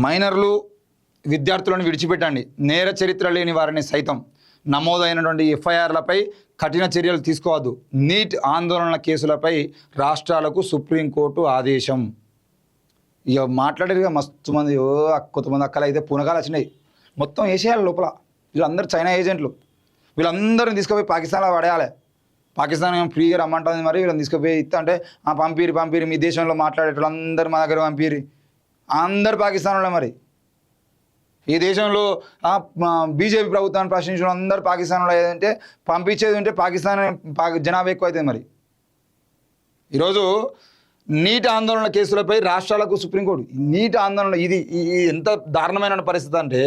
మైనర్లు విద్యార్థులను విడిచిపెట్టండి, నేర చరిత్ర లేని వారిని సైతం నమోదైనటువంటి ఎఫ్ఐఆర్లపై కఠిన చర్యలు తీసుకోవద్దు, నీట్ ఆందోళన కేసులపై రాష్ట్రాలకు సుప్రీంకోర్టు ఆదేశం. ఇక మాట్లాడారు మస్తు మంది, కొంతమంది అక్కలు అయితే పూనకాలు వచ్చినాయి, మొత్తం వేసేయాలి లోపల. వీళ్ళందరూ చైనా ఏజెంట్లు, వీళ్ళందరిని తీసుకుపోయి పాకిస్తాన్లో పడేయాలి. పాకిస్తాన్ ఏమో ఫ్రీగా రమ్మంటుంది, మరి వీళ్ళని తీసుకుపోయి ఇస్తా అంటే పంపిరి మీ దేశంలో మాట్లాడేటోళ్ళు అందరు మా దగ్గర పంపిరి, అందరు పాకిస్తాన్లో. మరి ఈ దేశంలో బీజేపీ ప్రభుత్వాన్ని ప్రశ్నించిన అందరూ పాకిస్తాన్లో ఏదంటే పంపించేది ఉంటే పాకిస్తాన్ జనాభా ఎక్కువ అవుతుంది. మరి ఈరోజు నీట్ ఆందోళన కేసులపై రాష్ట్రాలకు సుప్రీంకోర్టు, నీట్ ఆందోళన ఇది ఎంత దారుణమైన పరిస్థితి అంటే,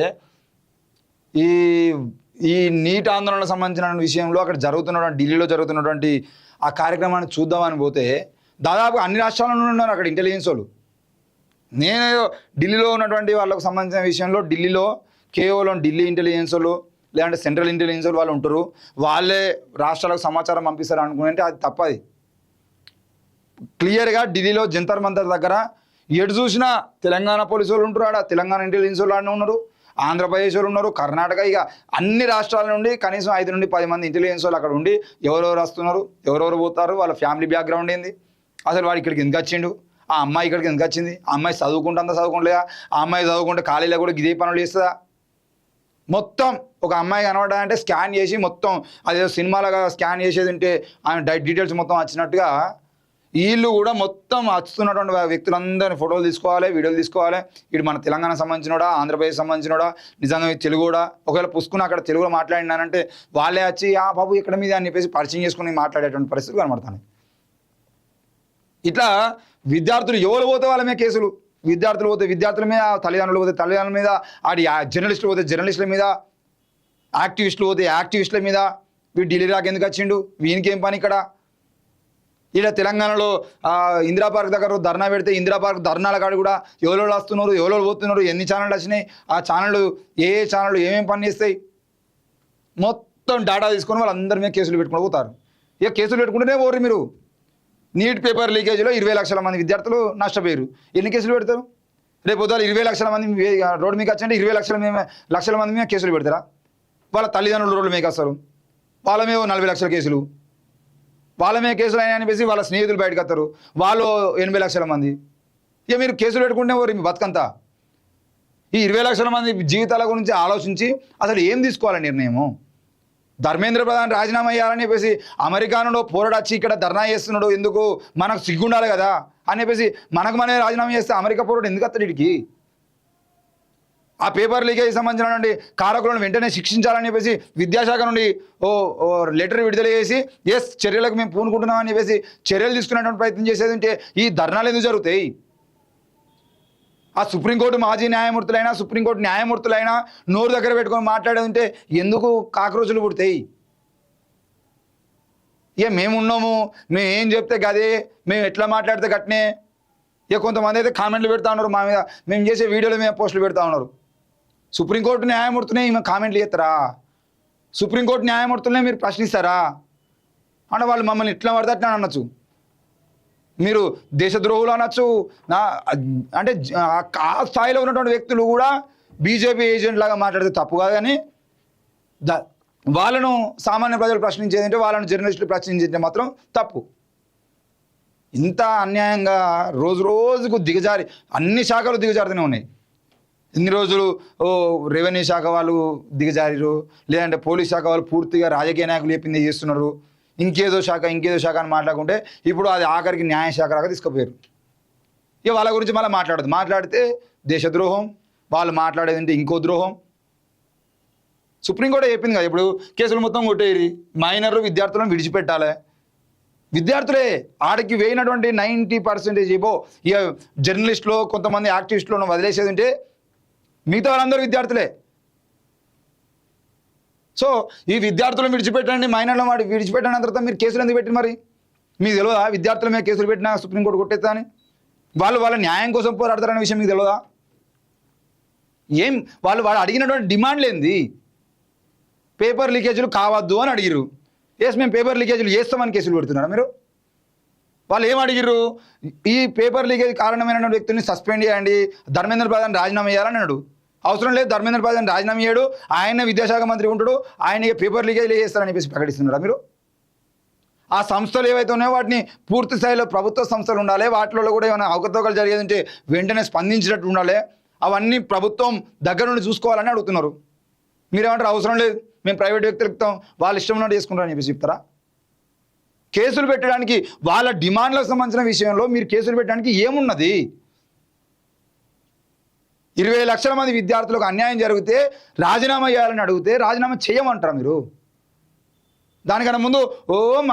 ఈ నీట్ ఆందోళనకు సంబంధించిన విషయంలో అక్కడ జరుగుతున్నటువంటి ఢిల్లీలో జరుగుతున్నటువంటి ఆ కార్యక్రమాన్ని చూద్దామని పోతే దాదాపు అన్ని రాష్ట్రాల నుండి ఉన్నారు అక్కడ ఇంటెలిజెన్స్ వాళ్ళు. నేను ఢిల్లీలో ఉన్నటువంటి వాళ్ళకు సంబంధించిన విషయంలో ఢిల్లీలో కేవలం ఢిల్లీ ఇంటెలిజెన్స్ వాళ్ళు లేదంటే సెంట్రల్ ఇంటెలిజెన్స్ వాళ్ళు ఉంటారు, వాళ్ళే రాష్ట్రాలకు సమాచారం పంపిస్తారు అనుకుంటే అది తప్పది. క్లియర్గా ఢిల్లీలో జంతర్ మంతర్ దగ్గర ఎటు చూసినా తెలంగాణ పోలీసు వాళ్ళు ఉంటారు, ఆడ తెలంగాణ ఇంటెలిజెన్స్ వాళ్ళు ఉన్నారు, ఆంధ్రప్రదేశ్ వాళ్ళు ఉన్నారు, కర్ణాటక, ఇక అన్ని రాష్ట్రాల నుండి కనీసం 5 నుండి 10 మంది ఇంటెలిజెన్స్ వాళ్ళు అక్కడ ఉండి ఎవరెవరు వస్తున్నారు, ఎవరెవరు పోతారు, వాళ్ళ ఫ్యామిలీ బ్యాక్గ్రౌండ్ ఏంది, అసలు వాడు ఇక్కడికి ఎందుకు వచ్చిండు, ఆ అమ్మాయి ఇక్కడికి ఎందుకు వచ్చింది, ఆ అమ్మాయి చదువుకుంటుందా చదువుకోలేదా, ఆ అమ్మాయి చదువుకుంటే ఖాళీలో కూడా ఇదే పనులు చేస్తుందా. మొత్తం ఒక అమ్మాయి కనబడాలంటే స్కాన్ చేసి మొత్తం అదేదో సినిమాలుగా స్కాన్ చేసేది ఉంటే ఆమె డీటెయిల్స్ మొత్తం వచ్చినట్టుగా వీళ్ళు కూడా మొత్తం వస్తున్నటువంటి వ్యక్తులందరినీ ఫోటోలు తీసుకోవాలి, వీడియోలు తీసుకోవాలి. ఇటు మన తెలంగాణ సంబంధించినోడా, ఆంధ్రప్రదేశ్ సంబంధించినోడా, నిజంగా తెలుగు కూడా ఒకవేళ పుసుకుని అక్కడ తెలుగులో మాట్లాడినానంటే వాళ్ళే వచ్చి ఆ బాబు ఇక్కడ మీద అని చెప్పేసి పరిచయం చేసుకుని మాట్లాడేటువంటి పరిస్థితులు కనబడతాయి. ఇట్లా విద్యార్థులు ఎవరు పోతే వాళ్ళ మీద కేసులు, విద్యార్థులు పోతే విద్యార్థుల మీద, తల్లిదండ్రులు పోతే తల్లిదండ్రుల మీద, ఆడి జర్నలిస్టులు పోతే జర్నలిస్టుల మీద, యాక్టివిస్టులు పోతే యాక్టివిస్టుల మీద. వీడు ఢిల్లీ రాక ఎందుకు వచ్చిండు, వీనికి ఏం పని ఇక్కడ. ఇక్కడ తెలంగాణలో ఇందిరా పార్క్ దగ్గర ధర్నా పెడితే ఇందిరా పార్క్ ధర్నాల కాడ కూడా ఎవరు వస్తున్నారు, ఎవరు పోతున్నారు, ఎన్ని ఛానళ్ళు వచ్చినాయి, ఆ ఛానళ్ళు ఏ ఛానళ్ళు ఏమేమి పని చేస్తాయి, మొత్తం డేటా తీసుకొని వాళ్ళందరి మీద కేసులు పెట్టుకుని పోతారు. ఇక కేసులు పెట్టుకుంటేనే పోరు. మీరు నీట్ పేపర్ లీకేజీలో 20 లక్షల మంది విద్యార్థులు నష్టపోయారు, ఎన్ని కేసులు పెడతారు? రేపు పొద్దున 20 లక్షల మంది రోడ్డు మీకు వచ్చంటే 20 లక్షల మంది మీద కేసులు పెడతారా? వాళ్ళ తల్లిదండ్రులు రోడ్డు మీకు వస్తారు, వాళ్ళ మీద 40 లక్షల కేసులు, వాళ్ళ మీద కేసులు అయినా అనిపేసి వాళ్ళ స్నేహితులు బయటకు వస్తారు, వాళ్ళు 80 లక్షల మంది. ఇక మీరు కేసులు పెట్టుకుంటే పోరు మీ బతుకంతా. ఈ 20 లక్షల మంది జీవితాల గురించి ఆలోచించి అసలు ఏం తీసుకోవాలి నిర్ణయము? ధర్మేంద్ర ప్రధాన్ రాజీనామా చేయాలని చెప్పేసి అమెరికాలో పోరాడొచ్చి ఇక్కడ ధర్నా చేస్తున్నాడు, ఎందుకు మనకు సిగ్గుండాలి కదా అని చెప్పేసి మనమే రాజీనామా చేస్తే అమెరికా పోరాడు ఎందుకు వస్తాడు ఇడికి? ఆ పేపర్ లీకేజ్ సంబంధించినటువంటి కారకులను వెంటనే శిక్షించాలని చెప్పేసి విద్యాశాఖ నుండి ఓ లెటర్ విడుదల చేసి చర్యలకు మేము పూనుకుంటున్నామని చెప్పేసి చర్యలు తీసుకునేటువంటి ప్రయత్నం చేసేది ఉంటే ఈ ధర్నాలు ఎందుకు జరుగుతాయి? ఆ సుప్రీంకోర్టు మాజీ న్యాయమూర్తులైనా సుప్రీంకోర్టు న్యాయమూర్తులైనా నోరు దగ్గర పెట్టుకొని మాట్లాడేది ఉంటే ఎందుకు కాక్రోచులు పుడతాయి? ఇక మేమున్నాము, మేము ఏం చెప్తే గదే, మేము ఎట్లా మాట్లాడితే గట్నే. ఇక కొంతమంది అయితే కామెంట్లు పెడతా ఉన్నారు మా మీద, మేము చేసే వీడియోలు మేము పోస్టులు పెడతా ఉన్నారు. సుప్రీంకోర్టు న్యాయమూర్తులే ఈమె కామెంట్లు చేస్తారా? సుప్రీంకోర్టు న్యాయమూర్తులనే మీరు ప్రశ్నిస్తారా? అంటే వాళ్ళు మమ్మల్ని ఇట్లా పడితే అట్లా అనొచ్చు, మీరు దేశద్రోహులు అనొచ్చు. అంటే ఆ స్థాయిలో ఉన్నటువంటి వ్యక్తులు కూడా బీజేపీ ఏజెంట్ లాగా మాట్లాడితే తప్పు కాదు, కానీ వాళ్ళను సామాన్య ప్రజలు ప్రశ్నించేది అంటే, వాళ్ళను జర్నలిస్టులు ప్రశ్నించేది మాత్రం తప్పు. ఇంత అన్యాయంగా రోజు రోజుకు దిగజారి అన్ని శాఖలు దిగజారుతూనే ఉన్నాయి. ఇన్ని రోజులు రెవెన్యూ శాఖ వాళ్ళు దిగజారిరు, లేదంటే పోలీస్ శాఖ వాళ్ళు పూర్తిగా రాజకీయ నాయకులు చెప్పింది చేస్తున్నారు, ఇంకేదో శాఖ అని మాట్లాడుకుంటే ఇప్పుడు అది ఆఖరికి న్యాయశాఖ లాగా తీసుకుపోయారు. ఇక వాళ్ళ గురించి మళ్ళీ మాట్లాడితే దేశద్రోహం, వాళ్ళు మాట్లాడేది అంటే ఇంకో ద్రోహం. సుప్రీంకోర్టు చెప్పింది కదా, ఇప్పుడు కేసులు మొత్తం కొట్టేరి, మైనర్లు విద్యార్థులను విడిచిపెట్టాలి. విద్యార్థులే ఆడికి వేయినటువంటి 90% ఇక జర్నలిస్టులు కొంతమంది యాక్టివిస్టులను వదిలేసేది ఉంటే మిగతా వాళ్ళందరూ విద్యార్థులే. సో ఈ విద్యార్థులను విడిచిపెట్టండి, మైనర్లను వాడి విడిచిపెట్టిన తర్వాత మీరు కేసులు ఎందుకు పెట్టిన? మరి మీకు తెలియదా విద్యార్థుల మీద కేసులు పెట్టినా సుప్రీంకోర్టు కొట్టేస్తా అని? వాళ్ళ న్యాయం కోసం పోరాడతారనే విషయం మీకు తెలియదా? ఏం వాళ్ళు అడిగినటువంటి డిమాండ్లు ఏంది? పేపర్ లీకేజీలు కావద్దు అని అడిగిరు. మేము పేపర్ లీకేజీలు చేస్తామని కేసులు పెడుతున్నారా మీరు? వాళ్ళు ఏం అడిగిర్రు, ఈ పేపర్ లీకేజ్ కారణమైన వ్యక్తిని సస్పెండ్ చేయండి, ధర్మేంద్ర ప్రధాన్ రాజీనామా చేయాలని అన్నాడు. అవసరం లేదు, ధర్మేంద్ర ప్రధాన్ రాజీనామా చేయడు, ఆయన విద్యాశాఖ మంత్రి ఉంటాడు, ఆయన పేపర్ లీకేజ్ చేస్తారని చెప్పేసి ప్రకటిస్తున్నారా మీరు? ఆ సంస్థలు ఏవైతే ఉన్నాయో వాటిని పూర్తి స్థాయిలో ప్రభుత్వ సంస్థలు ఉండాలి, వాటిలో కూడా ఏమైనా అవకతవకలు జరిగేది ఉంటే వెంటనే స్పందించినట్టు ఉండాలి, అవన్నీ ప్రభుత్వం దగ్గర నుండి చూసుకోవాలని అడుగుతున్నారు. మీరేమంటారు, అవసరం లేదు, మేము ప్రైవేట్ వ్యక్తులకు ఇస్తాం, వాళ్ళు ఇష్టం ఉన్నట్టు చేసుకుంటారని చెప్పేసి చెప్తారా? కేసులు పెట్టడానికి వాళ్ళ డిమాండ్లకు సంబంధించిన విషయంలో మీరు కేసులు పెట్టడానికి ఏమున్నది? 20 లక్షల మంది విద్యార్థులకు అన్యాయం జరిగితే రాజీనామా చేయాలని అడిగితే రాజీనామా చేయమంటారా మీరు? దానికన్నా ముందు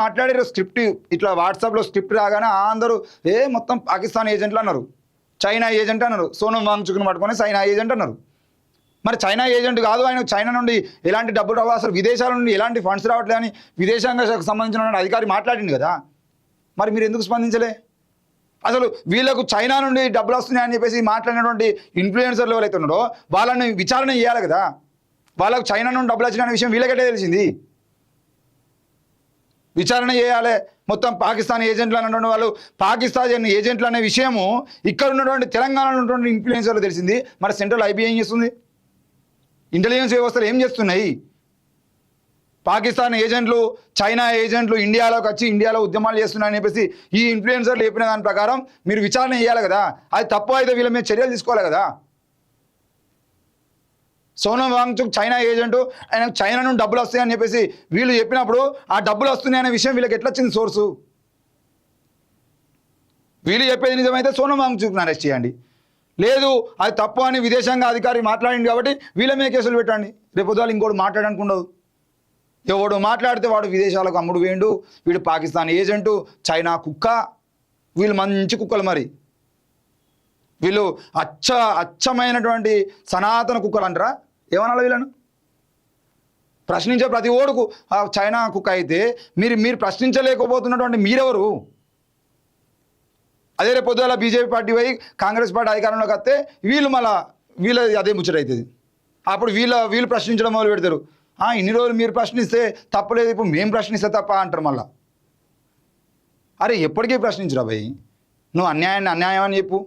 మాట్లాడారు స్క్రిప్ట్, ఇట్లా వాట్సాప్లో స్క్రిప్ట్ రాగానే అందరూ మొత్తం పాకిస్తాన్ ఏజెంట్లు అన్నారు, చైనా ఏజెంట్ అన్నారు, సోనం వాంగ్చుక్ను పట్టుకొని చైనా ఏజెంట్ అన్నారు. మరి చైనా ఏజెంట్ కాదు, ఆయన చైనా నుండి ఎలాంటి డబ్బులు రావు, అసలు విదేశాల నుండి ఎలాంటి ఫండ్స్ రావట్లే అని విదేశాంగ శాఖకు సంబంధించిన అధికారి మాట్లాడింది కదా. మరి మీరు ఎందుకు స్పందించలే? అసలు వీళ్ళకు చైనా నుండి డబ్బులు వస్తున్నాయని చెప్పేసి మాట్లాడినటువంటి ఇన్ఫ్లుయెన్సర్లు ఎవరైతే ఉన్నారో వాళ్ళని విచారణ చేయాలి కదా. వాళ్ళకు చైనా నుండి డబ్బులు వచ్చిన విషయం వీళ్ళకటే తెలిసింది, విచారణ చేయాలి. మొత్తం పాకిస్తాన్ ఏజెంట్లు అన్నటువంటి వాళ్ళు పాకిస్తాన్ ఏజెంట్లు అనే విషయము ఇక్కడ ఉన్నటువంటి తెలంగాణలో ఉన్నటువంటి ఇన్ఫ్లుయెన్సర్లు తెలిసింది. మరి సెంట్రల్ ఐబీ ఏం చేస్తుంది, ఇంటెలిజెన్స్ వ్యవస్థలు ఏం చేస్తున్నాయి? పాకిస్తాన్ ఏజెంట్లు, చైనా ఏజెంట్లు ఇండియాలోకి వచ్చి ఇండియాలో ఉద్యమాలు చేస్తున్నాయని చెప్పేసి ఈ ఇన్ఫ్లుయెన్సర్లు చెప్పిన దాని ప్రకారం మీరు విచారణ చేయాలి కదా. అది తప్పు అయితే వీళ్ళ మీద చర్యలు తీసుకోవాలి కదా. సోనం వాంగ్చుక్ చైనా ఏజెంటు, ఆయన చైనా నుండి డబ్బులు వస్తాయని చెప్పేసి వీళ్ళు చెప్పినప్పుడు ఆ డబ్బులు వస్తున్నాయనే విషయం వీళ్ళకి ఎట్లా వచ్చింది సోర్సు? వీళ్ళు చెప్పేది నిజమైతే సోనం వాంగ్చుక్ని అరెస్ట్ చేయండి, లేదు అది తప్పు అని విదేశాంగ అధికారి మాట్లాడింది కాబట్టి వీళ్ళ మీద కేసులు పెట్టండి. రేపు ఉదయాలు ఇంకోటి మాట్లాడడానికి ఉండదు. ఎవడు మాట్లాడితే వాడు విదేశాలకు అమ్ముడు వేయండు, వీడు పాకిస్తాన్ ఏజెంటు, చైనా కుక్క, వీళ్ళు మంచి కుక్కలు. మరి వీళ్ళు అచ్చమైనటువంటి సనాతన కుక్కలు అంటారా? ఏమనాలి వీళ్ళను? ప్రశ్నించే ప్రతి ఓడుకు చైనా కుక్క అయితే మీరు ప్రశ్నించలేకపోతున్నటువంటి మీరెవరు? అదే రేపు పొద్దుల బీజేపీ పార్టీ పోయి కాంగ్రెస్ పార్టీ అధికారంలోకి వస్తే వీళ్ళ అదే ముచ్చట అవుతుంది. అప్పుడు వీళ్ళు ప్రశ్నించడం మొదలు పెడతారు. ఇన్ని రోజులు మీరు ప్రశ్నిస్తే తప్పలేదు, ఇప్పుడు మేము ప్రశ్నిస్తే తప్ప అంటారు మళ్ళా. అరే ఎప్పటికీ ప్రశ్నించరా భయ్, నువ్వు అన్యాయం అని చెప్పు.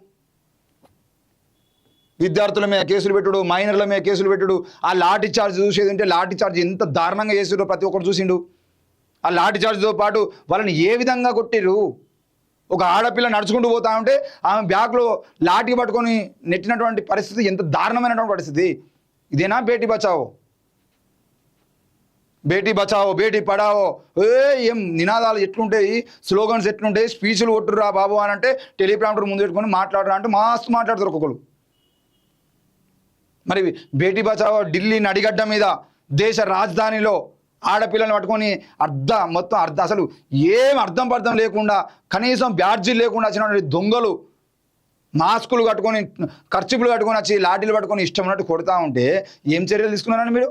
విద్యార్థుల మీద కేసులు పెట్టుడు, మైనర్ల మీద కేసులు పెట్టుడు, ఆ లాఠీ చార్జ్ చూసేది ఉంటే లాఠీ చార్జ్ ఎంత దారుణంగా చేసిరో ప్రతి ఒక్కరు చూసిండు. ఆ లాఠీ చార్జ్తో పాటు వాళ్ళని ఏ విధంగా కొట్టిరు. ఒక ఆడపిల్ల నడుచుకుంటూ పోతా ఉంటే ఆమె బ్యాగ్లో లాఠీ పట్టుకొని నెట్టినటువంటి పరిస్థితి ఎంత దారుణమైనటువంటి పరిస్థితి. ఇదేనా బేటీ బచావో, బేటీ బచావో, బేటీ పడావో, ఏం నినాదాలు ఎట్లుంటాయి, స్లోగన్స్ ఎట్లుంటాయి, స్పీచ్లు కొట్టురా బాబు అని అంటే టెలిప్రాంప్టర్ ముందు పెట్టుకొని మాట్లాడరా అంటే మస్తు మాట్లాడతారు ఒక్కొక్కరు. మరి బేటీ బచావో ఢిల్లీ నడిగడ్డ మీద దేశ రాజధానిలో ఆడపిల్లని పట్టుకొని అసలు ఏం అర్థం లేకుండా కనీసం బ్యాడ్జీలు లేకుండా వచ్చినటువంటి దొంగలు మాస్కులు కట్టుకొని ఖర్చులు కట్టుకొని వచ్చి లాఠీలు పట్టుకొని ఇష్టం ఉన్నట్టు కొడతా ఉంటే ఏం చర్యలు తీసుకున్నారని మీరు?